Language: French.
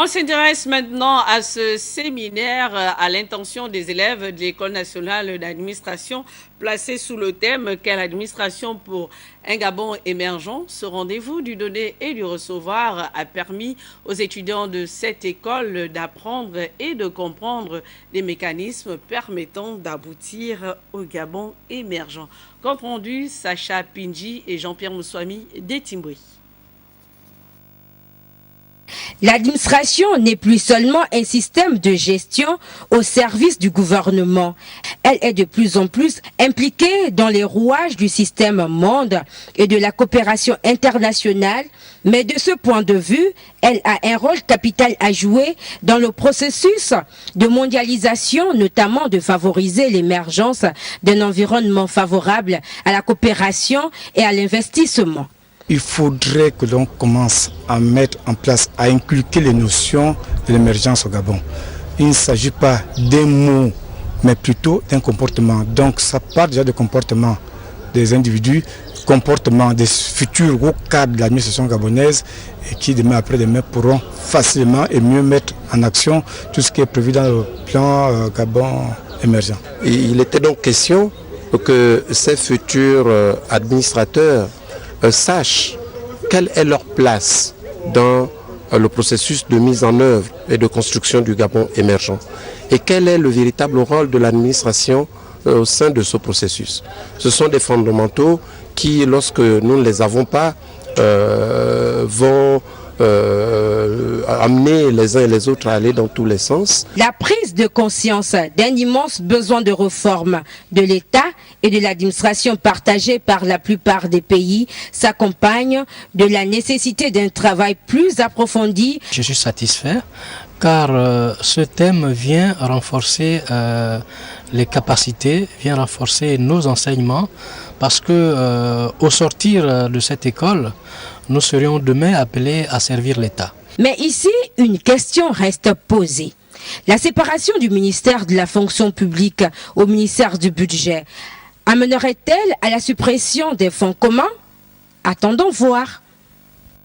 On s'intéresse maintenant à ce séminaire à l'intention des élèves de l'École nationale d'administration placé sous le thème « Quelle administration pour un Gabon émergent ?» Ce rendez-vous du donner et du recevoir a permis aux étudiants de cette école d'apprendre et de comprendre les mécanismes permettant d'aboutir au Gabon émergent. Compte rendu, Sacha Pinji et Jean-Pierre Moussouami d'Etimbri. L'administration n'est plus seulement un système de gestion au service du gouvernement. Elle est de plus en plus impliquée dans les rouages du système monde et de la coopération internationale, mais de ce point de vue, elle a un rôle capital à jouer dans le processus de mondialisation, notamment de favoriser l'émergence d'un environnement favorable à la coopération et à l'investissement. Il faudrait que l'on commence à mettre en place, à inculquer les notions de l'émergence au Gabon. Il ne s'agit pas d'un mot, mais plutôt d'un comportement. Donc ça part déjà du comportement des individus, comportement des futurs hauts cadres de l'administration gabonaise et qui demain après demain pourront facilement et mieux mettre en action tout ce qui est prévu dans le plan Gabon émergent. Et il était donc question que ces futurs administrateurs sachent quelle est leur place dans le processus de mise en œuvre et de construction du Gabon émergent et quel est le véritable rôle de l'administration au sein de ce processus. Ce sont des fondamentaux qui, lorsque nous ne les avons pas, vont amener les uns et les autres à aller dans tous les sens. La prise de conscience d'un immense besoin de réforme de l'État et de l'administration partagée par la plupart des pays s'accompagne de la nécessité d'un travail plus approfondi. Je suis satisfait car ce thème vient renforcer les capacités, vient renforcer nos enseignements parce que au sortir de cette école, nous serions demain appelés à servir l'État. Mais ici, une question reste posée. La séparation du ministère de la fonction publique au ministère du budget amènerait-elle à la suppression des fonds communs? Attendons voir.